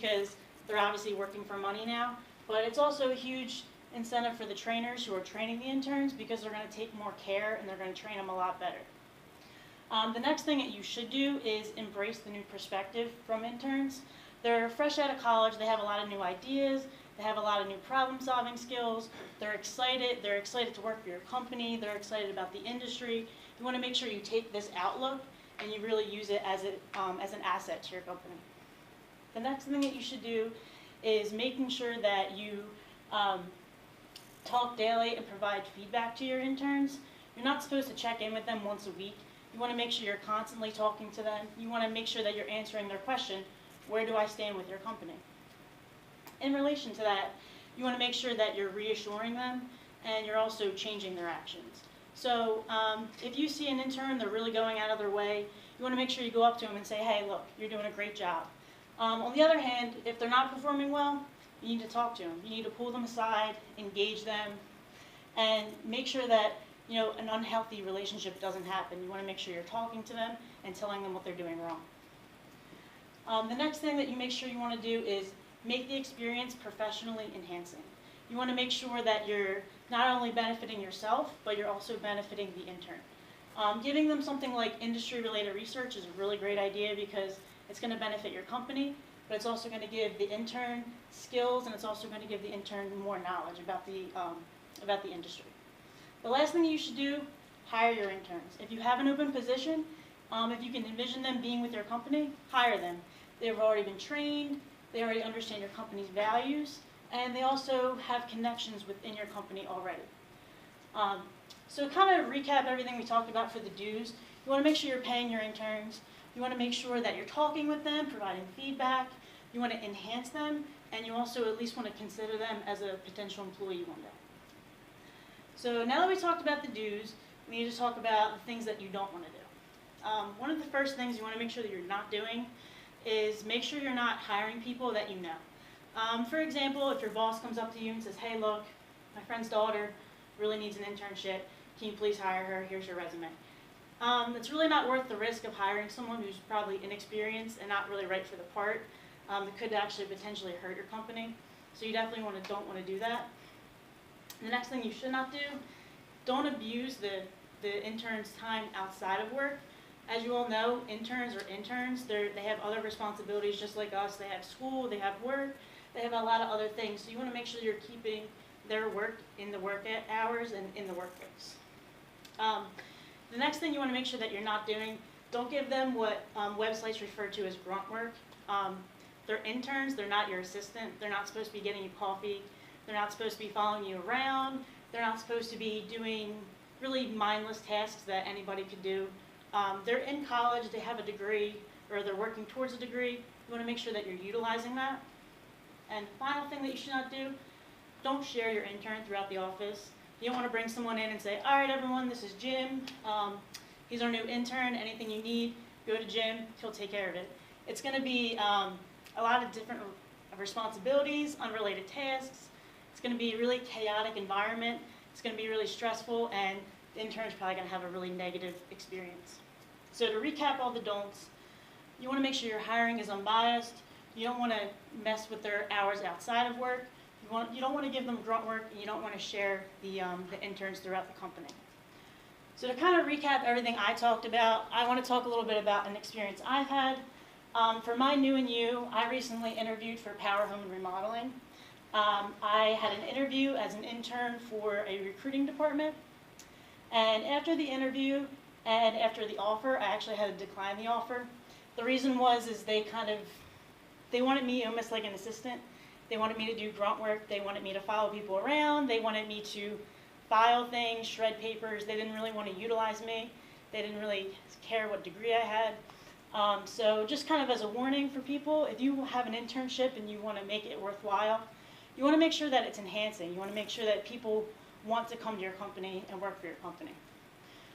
because they're obviously working for money now, but it's also a huge incentive for the trainers who are training the interns because they're going to take more care and they're going to train them a lot better. The next thing that you should do is embrace the new perspective from interns. They're fresh out of college, they have a lot of new ideas, they have a lot of new problem-solving skills, they're excited to work for your company, they're excited about the industry. You want to make sure you take this outlook and you really use it as an asset to your company. The next thing that you should do is making sure that you talk daily and provide feedback to your interns. You're not supposed to check in with them once a week. You want to make sure you're constantly talking to them. You want to make sure that you're answering their question, where do I stand with your company? In relation to that, you want to make sure that you're reassuring them and you're also changing their actions. So if you see an intern, they're really going out of their way, you want to make sure you go up to them and say, hey, look, you're doing a great job. On the other hand, if they're not performing well, you need to talk to them. You need to pull them aside, engage them, and make sure that an unhealthy relationship doesn't happen. You want to make sure you're talking to them and telling them what they're doing wrong. The next thing that you make sure you want to do is make the experience professionally enhancing. You want to make sure that you're not only benefiting yourself, but you're also benefiting the intern. Giving them something like industry-related research is a really great idea because it's going to benefit your company, but it's also going to give the intern skills, and it's also going to give the intern more knowledge about the industry. The last thing you should do, hire your interns. If you have an open position, if you can envision them being with your company, hire them. They've already been trained, they already understand your company's values, and they also have connections within your company already. So kind of recap everything we talked about for the dues. You want to make sure you're paying your interns. You want to make sure that you're talking with them, providing feedback. You want to enhance them, and you also at least want to consider them as a potential employee one day. So now that we talked about the dues, we need to talk about the things that you don't want to do. One of the first things you want to make sure that you're not doing is make sure you're not hiring people that you know. For example, if your boss comes up to you and says, hey, look, my friend's daughter really needs an internship. Can you please hire her? Here's your resume. It's really not worth the risk of hiring someone who's probably inexperienced and not really right for the part. It could actually potentially hurt your company. So you definitely don't want to do that. The next thing you should not do, don't abuse the intern's time outside of work. As you all know, interns are interns. They have other responsibilities just like us. They have school, they have work, they have a lot of other things. So you want to make sure you're keeping their work in the work hours and in the workplace. The next thing you want to make sure that you're not doing, don't give them what websites refer to as grunt work. They're interns, they're not your assistant. They're not supposed to be getting you coffee. They're not supposed to be following you around. They're not supposed to be doing really mindless tasks that anybody could do. They're in college, they have a degree, or they're working towards a degree. You want to make sure that you're utilizing that. And the final thing that you should not do, don't share your intern throughout the office. You don't want to bring someone in and say, all right, everyone, this is Jim. He's our new intern. Anything you need, go to Jim. He'll take care of it. It's going to be a lot of different responsibilities, unrelated tasks. It's going to be a really chaotic environment. It's going to be really stressful, and the intern's probably going to have a really negative experience. So to recap all the don'ts, you want to make sure your hiring is unbiased. You don't want to mess with their hours outside of work. You don't want to give them grunt work, and you don't want to share the interns throughout the company. So to kind of recap everything I talked about, I want to talk a little bit about an experience I've had. For my new and you, I recently interviewed for Power Home and Remodeling. I had an interview as an intern for a recruiting department, and after the interview and after the offer, I actually had to decline the offer. The reason was they wanted me almost like an assistant. They wanted me to do grunt work. They wanted me to follow people around. They wanted me to file things, shred papers. They didn't really want to utilize me. They didn't really care what degree I had. So just kind of as a warning for people, if you have an internship and you want to make it worthwhile, you want to make sure that it's enhancing. You want to make sure that people want to come to your company and work for your company.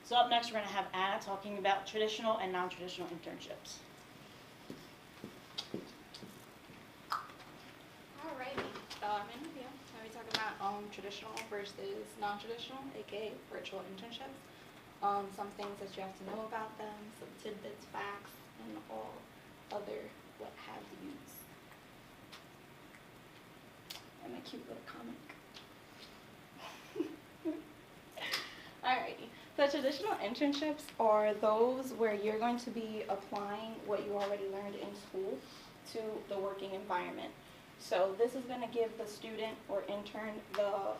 So up next, we're going to have Anna talking about traditional and non-traditional internships. Alrighty, I'm in review. Now we talk about traditional versus non-traditional, aka virtual internships. Some things that you have to know about them, some tidbits, facts, and all other what have yous. cute little comic. Alrighty. So traditional internships are those where you're going to be applying what you already learned in school to the working environment. So this is going to give the student or intern the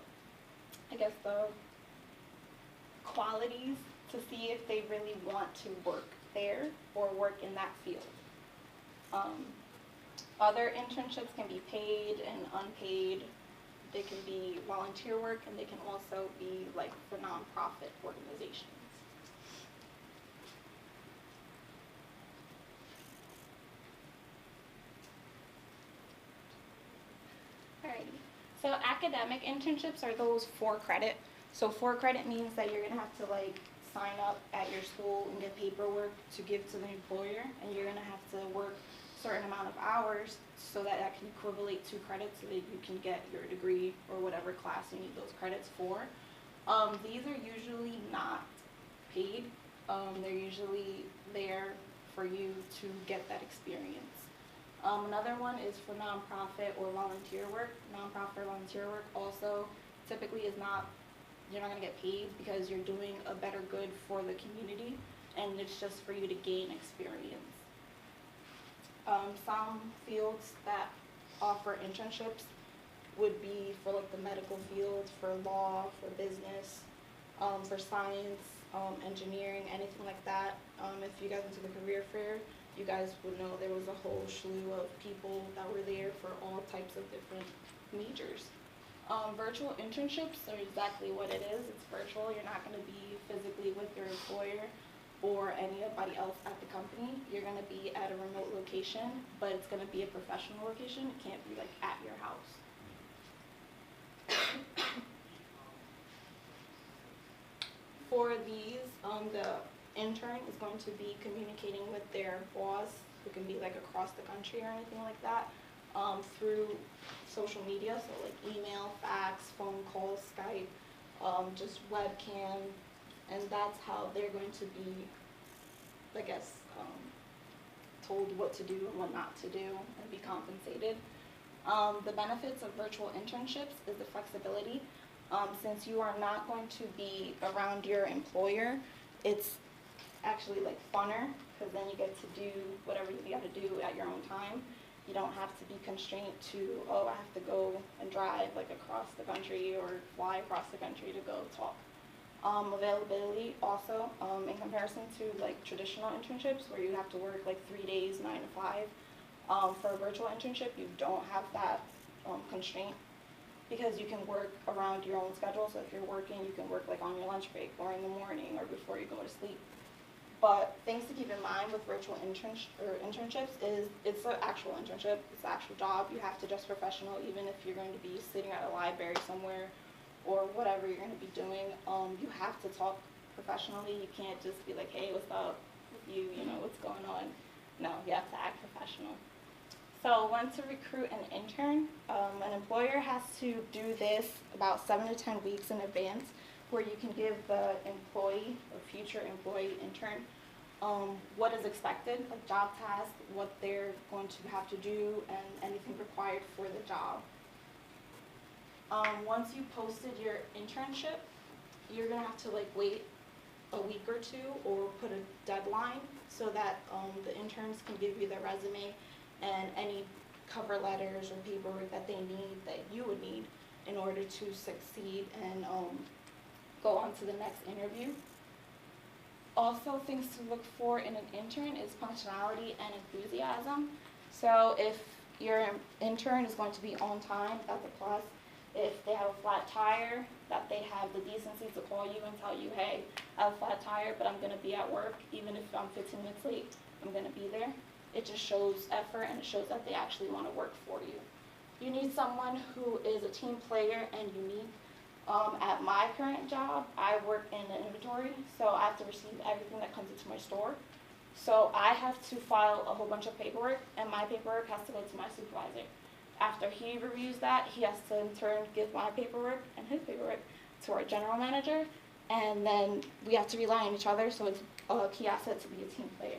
qualities to see if they really want to work there or work in that field. Other internships can be paid and unpaid. They can be volunteer work, and they can also be like for nonprofit organizations. Alrighty. So academic internships are those for credit. So for credit means that you're gonna have to like sign up at your school and get paperwork to give to the employer, and you're gonna have to work a certain amount of hours so that that can equivalent to credits so that you can get your degree or whatever class you need those credits for. These are usually not paid. They're usually there for you to get that experience. Another one is for nonprofit or volunteer work. Nonprofit or volunteer work also typically is not, you're not going to get paid because you're doing a better good for the community, and it's just for you to gain experience. Some fields that offer internships would be for like the medical field, for law, for business, for science, engineering, anything like that. If you guys went to the career fair, you guys would know there was a whole slew of people that were there for all types of different majors. Virtual internships are exactly what it is. It's virtual. You're not going to be physically with your employer or anybody else at the company. You're going to be at a remote location, but it's going to be a professional location. It can't be like at your house. For these, the intern is going to be communicating with their boss, who can be like across the country or anything like that, through social media, so like email, fax, phone calls, Skype, just webcam, and that's how they're going to be, I guess, told what to do and what not to do and be compensated. The benefits of virtual internships is the flexibility. Since you are not going to be around your employer, it's actually like funner, because then you get to do whatever you got to do at your own time. You don't have to be constrained to, oh, I have to go and drive like across the country or fly across the country to go talk. Availability also, in comparison to like traditional internships where you have to work like 3 days, 9 to 5. For a virtual internship, you don't have that constraint, because you can work around your own schedule. So if you're working, you can work like on your lunch break or in the morning or before you go to sleep. But things to keep in mind with virtual internships is it's an actual internship, it's an actual job. You have to dress professional, even if you're going to be sitting at a library somewhere or whatever you're going to be doing. You have to talk professionally. You can't just be like, hey, what's up with you, what's going on. No, you have to act professional. So when to recruit an intern, an employer has to do this about 7 to 10 weeks in advance, where you can give the employee or future employee intern what is expected, like job tasks, what they're going to have to do, and anything required for the job. Once you posted your internship, you're going to have to like wait a week or two or put a deadline so that the interns can give you their resume and any cover letters or paperwork that they need, that you would need in order to succeed and go on to the next interview. Also, things to look for in an intern is punctuality and enthusiasm. So if your intern is going to be on time, that's a plus. If they have a flat tire, that they have the decency to call you and tell you, hey, I have a flat tire, but I'm going to be at work. Even if I'm 15 minutes late, I'm going to be there. It just shows effort, and it shows that they actually want to work for you. You need someone who is a team player and unique. At my current job, I work in the inventory, so I have to receive everything that comes into my store. So I have to file a whole bunch of paperwork, and my paperwork has to go to my supervisor. After he reviews that, he has to in turn give my paperwork and his paperwork to our general manager, and then we have to rely on each other, so it's a key asset to be a team player.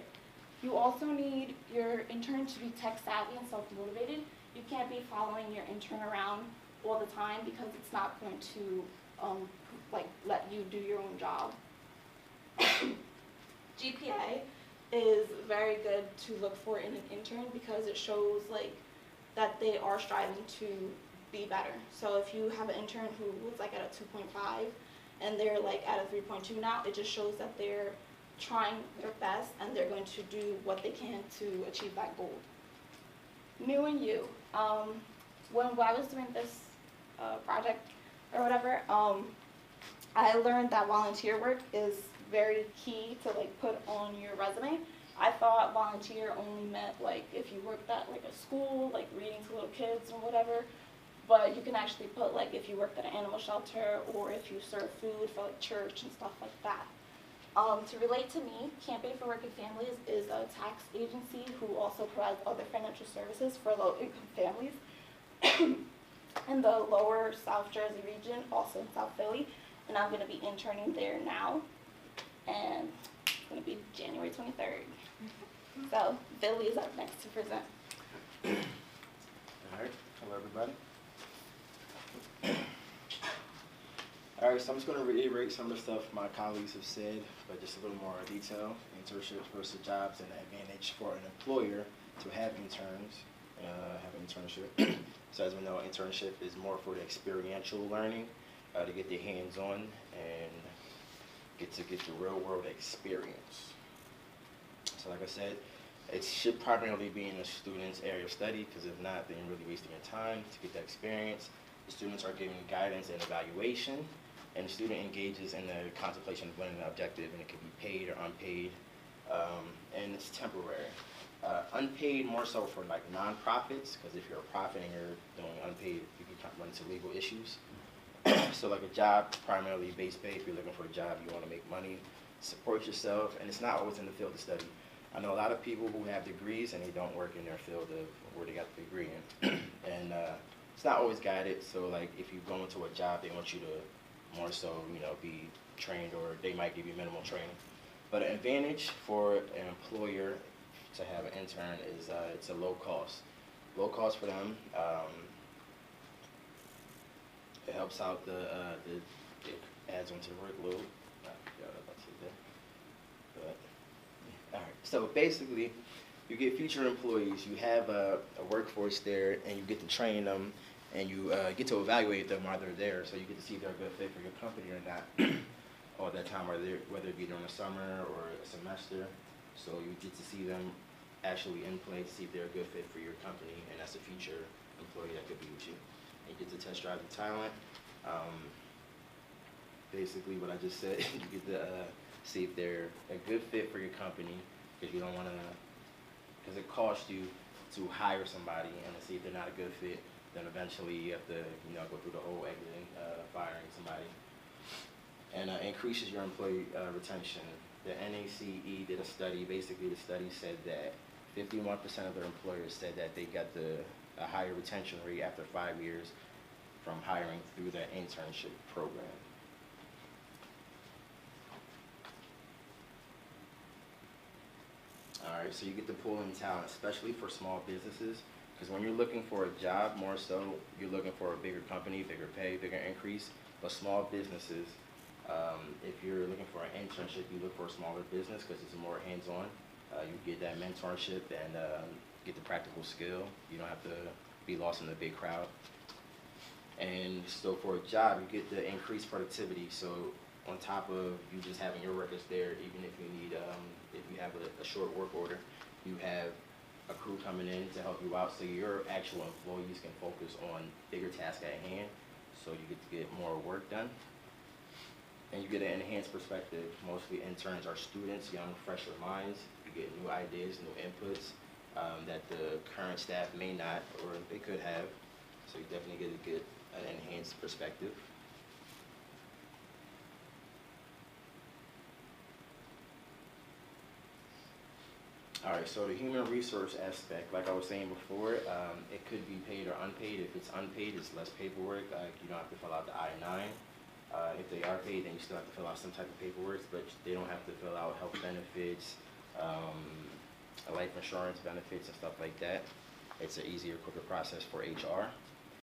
You also need your intern to be tech savvy and self-motivated. You can't be following your intern around all the time because it's not going to like let you do your own job. GPA is very good to look for in an intern because it shows like that they are striving to be better. So if you have an intern who was like at a 2.5 and they're like at a 3.2 now, it just shows that they're trying their best and they're going to do what they can to achieve that goal. New and you. When I was doing this project or whatever, I learned that volunteer work is very key to like put on your resume. I thought volunteer only meant like if you worked at like a school, like reading to little kids or whatever, but you can actually put like if you worked at an animal shelter or if you serve food for like church and stuff like that. To relate to me, Campaign for Working Families is a tax agency who also provides other financial services for low-income families in the lower South Jersey region, also in South Philly, and I'm going to be interning there now, and it's going to be January 23rd. So Philly is up next to present. All right, hello everybody. All right, so I'm just going to reiterate some of the stuff my colleagues have said, but just a little more detail. Internships versus jobs and the advantage for an employer to have interns, have an internship. So as we know, internship is more for the experiential learning, to get their hands on and get the real world experience. So like I said, it should primarily be in the student's area of study, because if not, then you're really wasting your time to get that experience. The students are given guidance and evaluation, and the student engages in the contemplation of winning an objective, and it can be paid or unpaid, and it's temporary. Unpaid more so for like nonprofits, because if you're a profit and you're doing unpaid, you can run into legal issues. So like a job, primarily base pay. If you're looking for a job, you want to make money, support yourself, and it's not always in the field of study. I know a lot of people who have degrees and they don't work in their field of where they got the degree in, and it's not always guided. So like if you go into a job, they want you to more so, you know, be trained, or they might give you minimal training. But an advantage for an employer to have an intern is it's a low cost. Low cost for them. It helps out it adds onto the workload. All right, so basically, you get future employees, you have a workforce there, and you get to train them, and you get to evaluate them while they're there, so you get to see if they're a good fit for your company or not, all that time, whether it be during the summer or a semester. So you get to see them actually in place, see if they're a good fit for your company, and that's a future employee that could be with you. And you get to test drive the talent. Basically what I just said, you get to see if they're a good fit for your company, because you don't want to, because it costs you to hire somebody, and to see if they're not a good fit, then eventually you have to, you know, go through the whole exiting, firing somebody. And increases your employee retention. The NACE did a study. Basically, the study said that 51% of their employers said that they got a higher retention rate after 5 years from hiring through the internship program. All right, so you get to pull in talent, especially for small businesses, because when you're looking for a job, more so, you're looking for a bigger company, bigger pay, bigger increase. But small businesses, if you're looking for an internship, you look for a smaller business because it's more hands-on. You get that mentorship and get the practical skill. You don't have to be lost in the big crowd. And so for a job, you get the increased productivity. So on top of you just having your workers there, even if you need, if you have a short work order, you have a crew coming in to help you out, so your actual employees can focus on bigger tasks at hand, so you get to get more work done. And you get an enhanced perspective. Mostly interns are students, young, fresher minds. You get new ideas, new inputs that the current staff may not, or they could have. So you definitely get an enhanced perspective. All right, so the human resource aspect, like I was saying before, it could be paid or unpaid. If it's unpaid, it's less paperwork. You don't have to fill out the I-9. If they are paid, then you still have to fill out some type of paperwork, but they don't have to fill out health benefits, life insurance benefits, and stuff like that. It's an easier, quicker process for HR.